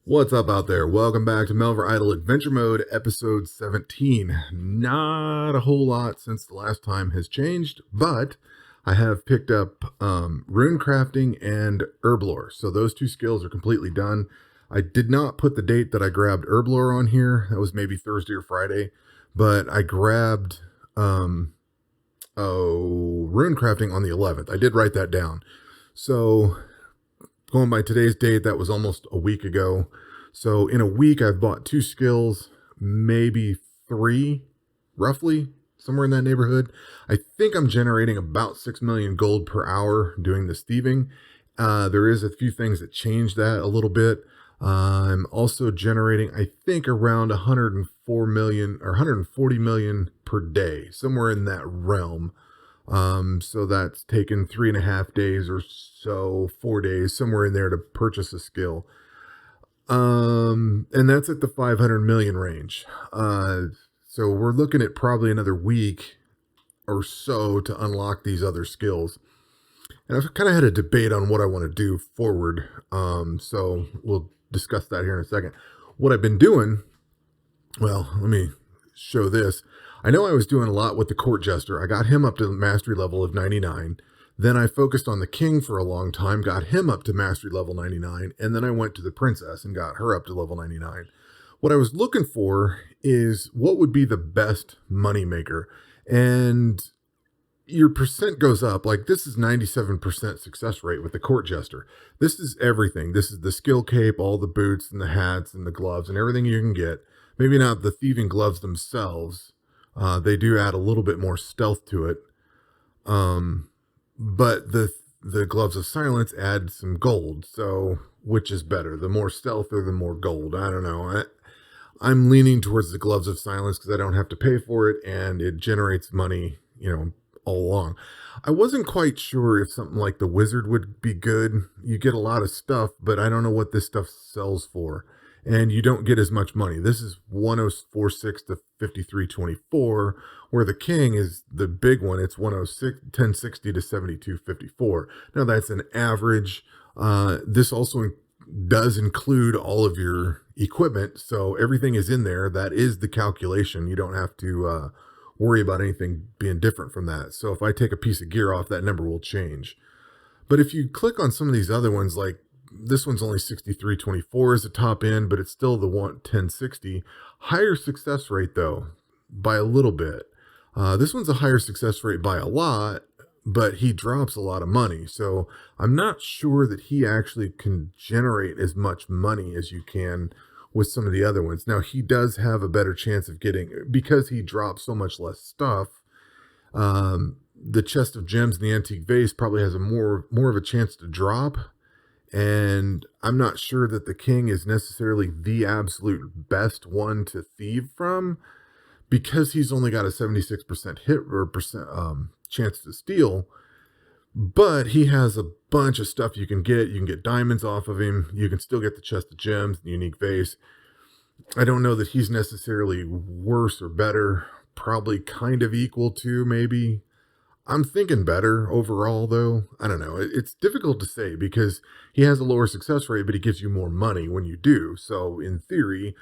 What's up out there? Welcome back to Melvor Idle Adventure Mode, episode 17. Not a whole lot since the last time has changed, but I have picked up rune crafting and herb lore. So those two skills are completely done. I did not put the date that I grabbed herb lore on here. That was maybe Thursday or Friday, but I grabbed rune crafting on the 11th. I did write that down. So going by today's date, that was almost a week ago. So in a week, I've bought two skills, maybe three, roughly, somewhere in that neighborhood. I think I'm generating about 6 million gold per hour doing this thieving. There is a few things that change that a little bit. I'm also generating, I think, around 104 million or 140 million per day, somewhere in that realm. So that's taken 3.5 days or so, 4 days, somewhere in there to purchase a skill. And that's at the 500 million range. So we're looking at probably another week or so to unlock these other skills. And I've kind of had a debate on what I want to do forward. So we'll discuss that here in a second. What I've been doing, well, let me show this. I know I was doing a lot with the court jester. I got him up to the mastery level of 99. Then I focused on the king for a long time, got him up to mastery level 99. And then I went to the princess and got her up to level 99. What I was looking for is what would be the best money maker. And your percent goes up. Like this is 97% success rate with the court jester. This is everything. This is the skill cape, all the boots and the hats and the gloves and everything you can get. Maybe not the thieving gloves themselves. They do add a little bit more stealth to it. But the gloves of silence add some gold. So which is better, the more stealth or the more gold? I don't know. I'm leaning towards the gloves of silence because I don't have to pay for it and it generates money, all along. I wasn't quite sure if something like the wizard would be good. You get a lot of stuff, but I don't know what this stuff sells for. And you don't get as much money. This is 1046 to 5324, where the king is the big one. It's 1060 to 7254. Now that's an average. This also does include all of your equipment, so everything is in there. That is the calculation. You don't have to worry about anything being different from that. So if I take a piece of gear off, that number will change. But if you click on some of these other ones, like this one's only 6324 is the top end, but it's still the 1060. Higher success rate though, by a little bit. This one's a higher success rate by a lot, but he drops a lot of money. So I'm not sure that he actually can generate as much money as you can with some of the other ones. Now he does have a better chance of getting, because he drops so much less stuff. The chest of gems in the antique vase probably has a more of a chance to drop. And I'm not sure that the king is necessarily the absolute best one to thieve from, because he's only got a 76% hit or percent chance to steal. But he has a bunch of stuff you can get. You can get diamonds off of him. You can still get the chest of gems, the unique vase. I don't know that he's necessarily worse or better. Probably kind of equal to, maybe. I'm thinking better overall, though. I don't know. It's difficult to say because he has a lower success rate, but he gives you more money when you do. So in theory,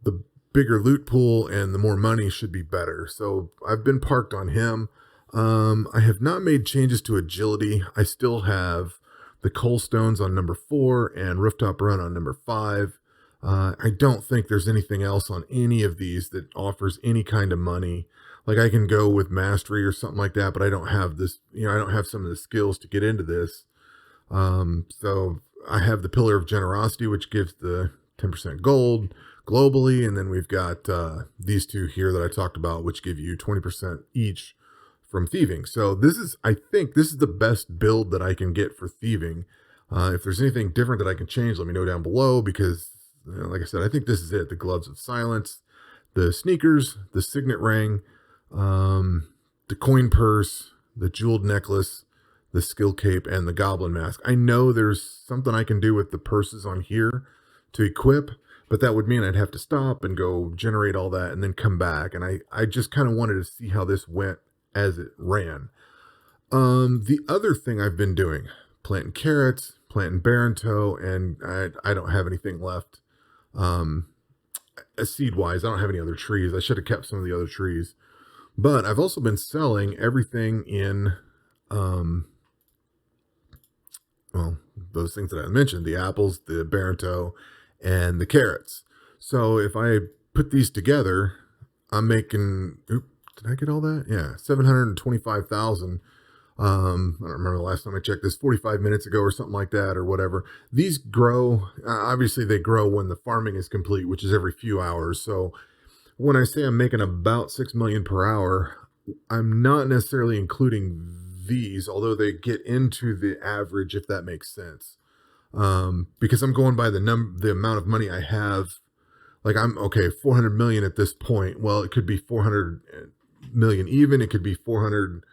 the bigger loot pool and the more money should be better. So I've been parked on him. I have not made changes to agility. I still have the coal stones on number 4 and rooftop run on number 5. I don't think there's anything else on any of these that offers any kind of money. Like I can go with mastery or something like that, but I don't have this, I don't have some of the skills to get into this. So I have the pillar of generosity, which gives the 10% gold globally. And then we've got these two here that I talked about, which give you 20% each from thieving. So I think this is the best build that I can get for thieving. If there's anything different that I can change, let me know down below, because like I said, I think this is it. The gloves of silence, the sneakers, the signet ring, the coin purse, the jeweled necklace, the skill cape, and the goblin mask. I know there's something I can do with the purses on here to equip, but that would mean I'd have to stop and go generate all that and then come back. And I just kind of wanted to see how this went as it ran. The other thing I've been doing, planting carrots, planting baronto, and I don't have anything left Seed wise, I don't have any other trees. I should have kept some of the other trees, but I've also been selling everything in, um, well, those things that I mentioned, the apples, the Baronto, and the carrots. So if I put these together, I'm making, did I get all that? Yeah, 725,000. I don't remember the last time I checked this, 45 minutes ago or something like that, or whatever. These grow, obviously they grow when the farming is complete, which is every few hours. So when I say I'm making about 6 million per hour, I'm not necessarily including these, although they get into the average, if that makes sense. Because I'm going by the amount of money I have. Like, I'm okay, 400 million at this point. Well, it could be 400 million even. It could be 400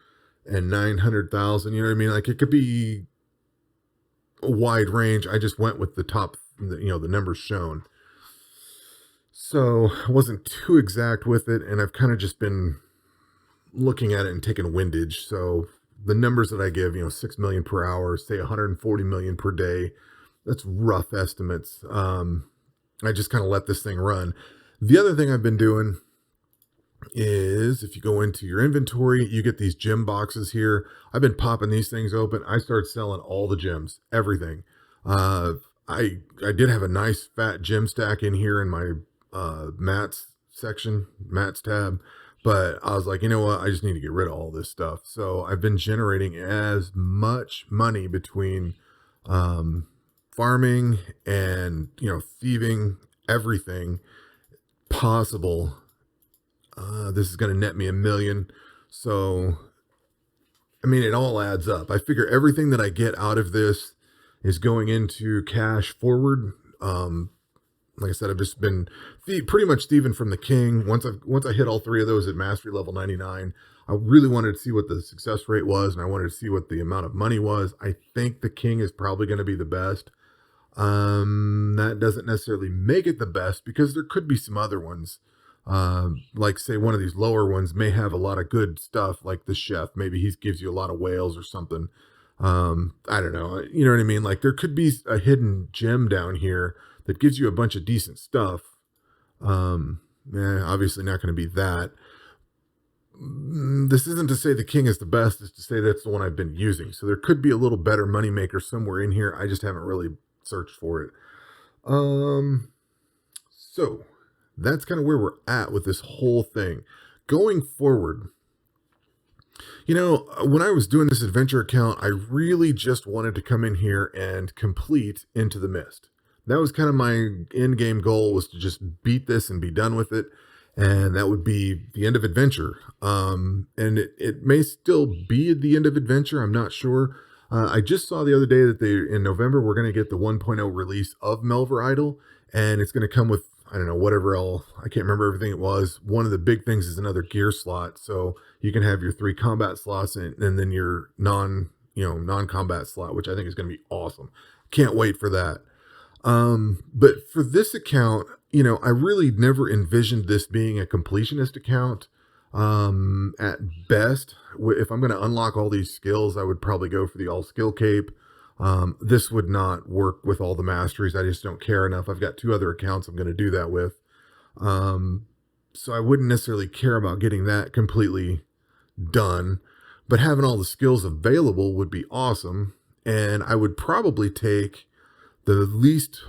and 900,000. You know what I mean? Like, it could be a wide range. I just went with the top, the numbers shown. So I wasn't too exact with it, and I've kind of just been looking at it and taking windage. So the numbers that I give, 6 million per hour, say 140 million per day, that's rough estimates. I just kind of let this thing run. The other thing I've been doing is, if you go into your inventory, you get these gem boxes here. I've been popping these things open. I started selling all the gems, everything. I did have a nice fat gem stack in here in my mats section, mats tab, but I was like, you know what? I just need to get rid of all this stuff. So I've been generating as much money between farming and thieving, everything possible. This is going to net me $1 million. So I mean, it all adds up. I figure everything that I get out of this is going into cash forward. Like I said, I've just been pretty much thieving from the king. Once I hit all three of those at mastery level 99, I really wanted to see what the success rate was, and I wanted to see what the amount of money was. I think the king is probably going to be the best. That doesn't necessarily make it the best, because there could be some other ones. Like, say, one of these lower ones may have a lot of good stuff, like the chef. Maybe he gives you a lot of whales or something. I don't know. You know what I mean? Like, there could be a hidden gem down here that gives you a bunch of decent stuff. Obviously not going to be that. This isn't to say the king is the best. It's to say that's the one I've been using. So there could be a little better moneymaker somewhere in here. I just haven't really searched for it. So that's kind of where we're at with this whole thing. Going forward, when I was doing this adventure account, I really just wanted to come in here and complete Into the Mist. That was kind of my end game goal, was to just beat this and be done with it. And that would be the end of adventure. And it may still be the end of adventure. I'm not sure. I just saw the other day that in November, we're going to get the 1.0 release of Melvor Idol. And it's going to come with, I don't know, whatever else. I can't remember everything it was. One of the big things is another gear slot. So you can have your 3 combat slots and then your non-combat slot, which I think is going to be awesome. Can't wait for that. But for this account, I really never envisioned this being a completionist account. At best, if I'm going to unlock all these skills, I would probably go for the all skill cape. This would not work with all the masteries. I just don't care enough. I've got 2 other accounts I'm going to do that with. So I wouldn't necessarily care about getting that completely done, but having all the skills available would be awesome. And I would probably take the least,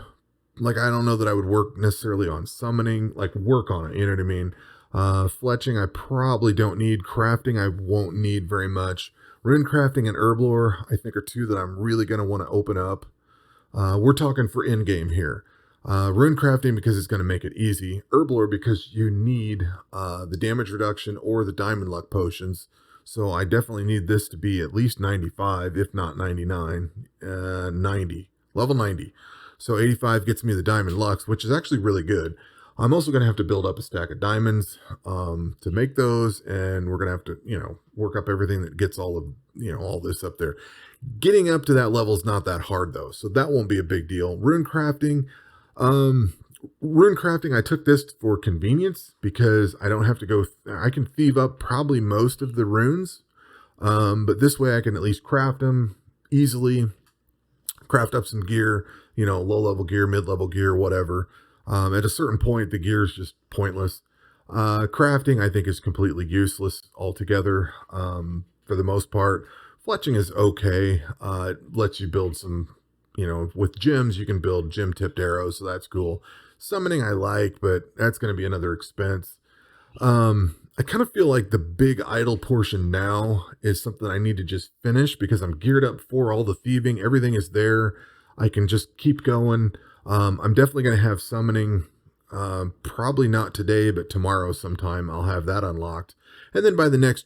like, I don't know that I would work necessarily on summoning, like work on it. You know what I mean? Fletching, I probably don't need. Crafting, I won't need very much. Rune crafting and herb lore, I think, are 2 that I'm really going to want to open up. We're talking for in game here. Rune crafting because it's going to make it easy. Herb lore because you need the damage reduction or the diamond luck potions. So I definitely need this to be at least 95, if not 99, 90. Level 90. So 85 gets me the diamond lux, which is actually really good. I'm also going to have to build up a stack of diamonds to make those, and we're going to have to, work up everything that gets all of, all this up there. Getting up to that level is not that hard, though, so that won't be a big deal. Rune crafting, I took this for convenience because I don't have to go, I can thieve up probably most of the runes, but this way I can at least craft them easily. Craft up some gear, low-level gear, mid-level gear, whatever. At a certain point, the gear is just pointless. Crafting, I think, is completely useless altogether. For the most part, fletching is okay. It lets you build some, with gems, you can build gem tipped arrows, so that's cool. Summoning, I like, but that's going to be another expense. I kind of feel like the big idle portion now is something I need to just finish because I'm geared up for all the thieving. Everything is there. I can just keep going. I'm definitely going to have summoning, probably not today, but tomorrow sometime I'll have that unlocked. And then by next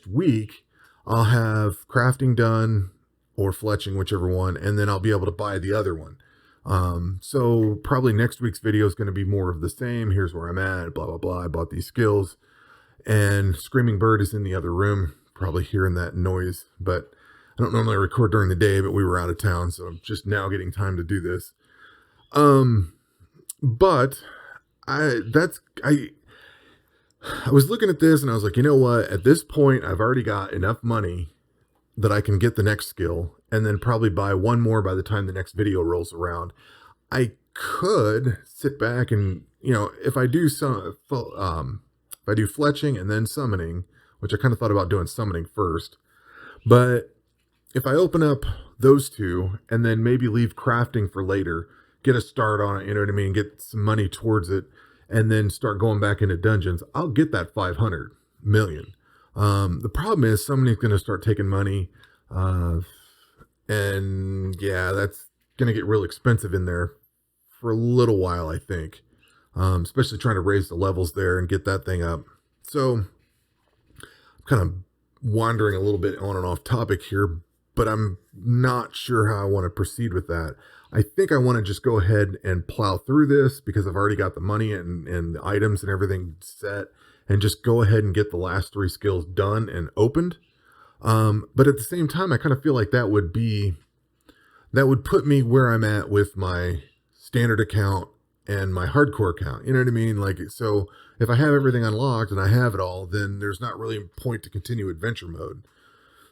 week, I'll have crafting done or fletching, whichever one, and then I'll be able to buy the other one. So probably next week's video is going to be more of the same. Here's where I'm at, blah, blah, blah. I bought these skills, and Screaming Bird is in the other room, probably hearing that noise, but I don't normally record during the day, but we were out of town, so I'm just now getting time to do this. But I was looking at this and I was like, you know what? At this point, I've already got enough money that I can get the next skill and then probably buy one more by the time the next video rolls around. I could sit back and, if I do fletching and then summoning, which I kind of thought about doing summoning first, but if I open up those two and then maybe leave crafting for later, get a start on it, you know what I mean, get some money towards it, and then start going back into dungeons, I'll get that 500 million. The problem is somebody's going to start taking money, and yeah, that's going to get real expensive in there for a little while, I think, especially trying to raise the levels there and get that thing up. So I'm kind of wandering a little bit on and off topic here, but I'm not sure how I want to proceed with that. I think I want to just go ahead and plow through this because I've already got the money and the items and everything set, and just go ahead and get the last 3 skills done and opened. But at the same time, I kind of feel like that would put me where I'm at with my standard account and my hardcore account. You know what I mean? Like, so if I have everything unlocked and I have it all, then there's not really a point to continue adventure mode.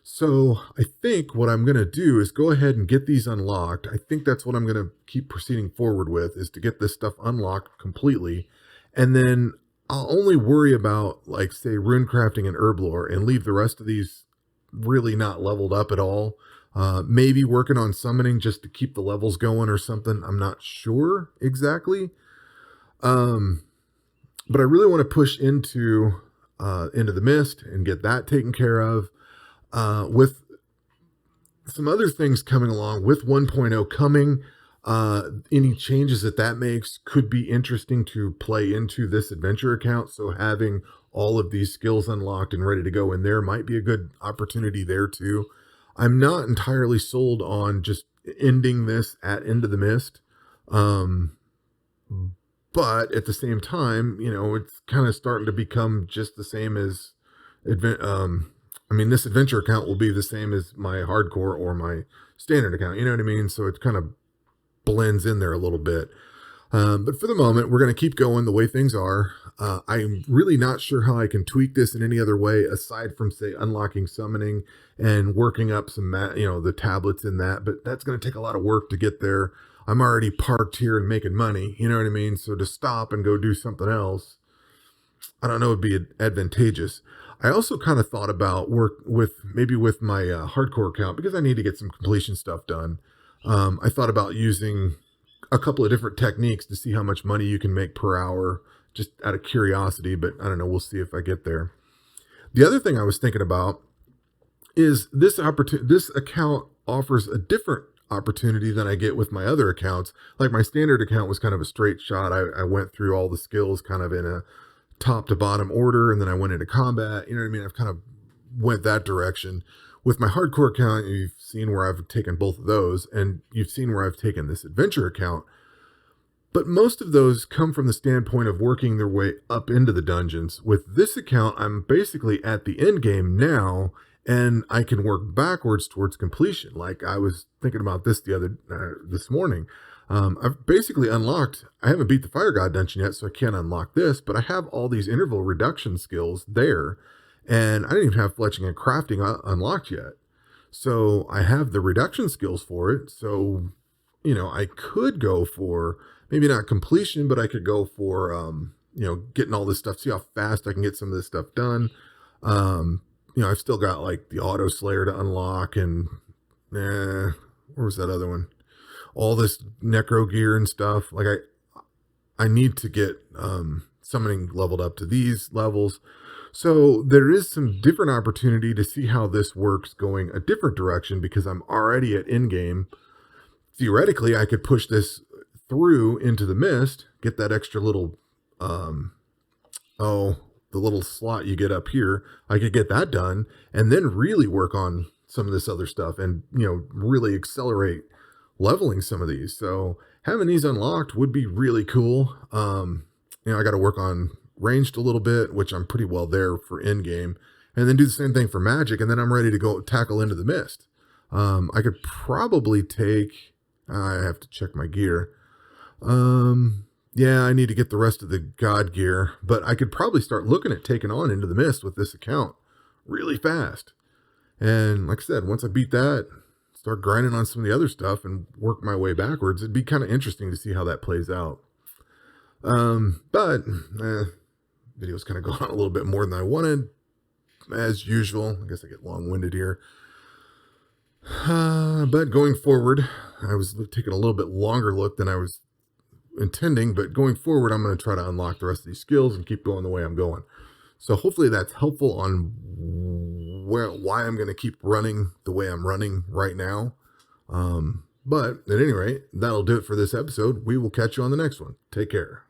So I think what I'm going to do is go ahead and get these unlocked. I think that's what I'm going to keep proceeding forward with, is to get this stuff unlocked completely. And then I'll only worry about, like, say, rune crafting and herb lore, and leave the rest of these really not leveled up at all. Maybe working on summoning just to keep the levels going or something. I'm not sure exactly. But I really want to push into the mist and get that taken care of. With some other things coming along, with 1.0 coming, any changes that makes could be interesting to play into this adventure account. So having all of these skills unlocked and ready to go in there might be a good opportunity there too. I'm not entirely sold on just ending this at Into the Mist. But at the same time, it's kind of starting to become just the same as this adventure account will be the same as my hardcore or my standard account. You know what I mean? So it kind of blends in there a little bit. But for the moment, we're going to keep going the way things are. I'm really not sure how I can tweak this in any other way aside from, say, unlocking summoning and working up some, the tablets in that. But that's going to take a lot of work to get there. I'm already parked here and making money. You know what I mean? So to stop and go do something else, I don't know, would be advantageous. I also kind of thought about work with my hardcore account, because I need to get some completion stuff done. I thought about using a couple of different techniques to see how much money you can make per hour, just out of curiosity, but I don't know. We'll see if I get there. The other thing I was thinking about is this account offers a different opportunity than I get with my other accounts. Like, my standard account was kind of a straight shot. I went through all the skills kind of in a top to bottom order, and then I went into combat. You know what I mean? I've kind of went that direction. With my hardcore account, you've seen where I've taken both of those, and you've seen where I've taken this adventure account. But most of those come from the standpoint of working their way up into the dungeons. With this account, I'm basically at the end game now, and I can work backwards towards completion. Like, I was thinking about this this morning. I've basically unlocked, I haven't beat the Fire God dungeon yet, so I can't unlock this, but I have all these interval reduction skills there, and I didn't even have fletching and crafting unlocked yet. So I have the reduction skills for it. So, I could go for maybe not completion, but I could go for, getting all this stuff, see how fast I can get some of this stuff done. I've still got like the auto slayer to unlock and, where was that other one? All this necro gear and stuff. Like I need to get, summoning leveled up to these levels. So there is some different opportunity to see how this works going a different direction because I'm already at in game. Theoretically, I could push this through into the mist, get that extra little, the little slot you get up here. I could get that done and then really work on some of this other stuff and, really accelerate leveling some of these. So having these unlocked would be really cool. I got to work on ranged a little bit, which I'm pretty well there for in game, and then do the same thing for magic. And then I'm ready to go tackle into the mist. I could probably take, I have to check my gear. I need to get the rest of the god gear, but I could probably start looking at taking on into the mist with this account really fast. And like I said, once I beat that, start grinding on some of the other stuff and work my way backwards. It'd be kind of interesting to see how that plays out. Video's kind of going on a little bit more than I wanted, as usual. I guess I get long-winded here. But going forward, I was taking a little bit longer look than I was intending, but going forward, I'm going to try to unlock the rest of these skills and keep going the way I'm going. So hopefully that's helpful on why I'm going to keep running the way I'm running right now. But at any rate, that'll do it for this episode. We will catch you on the next one. Take care.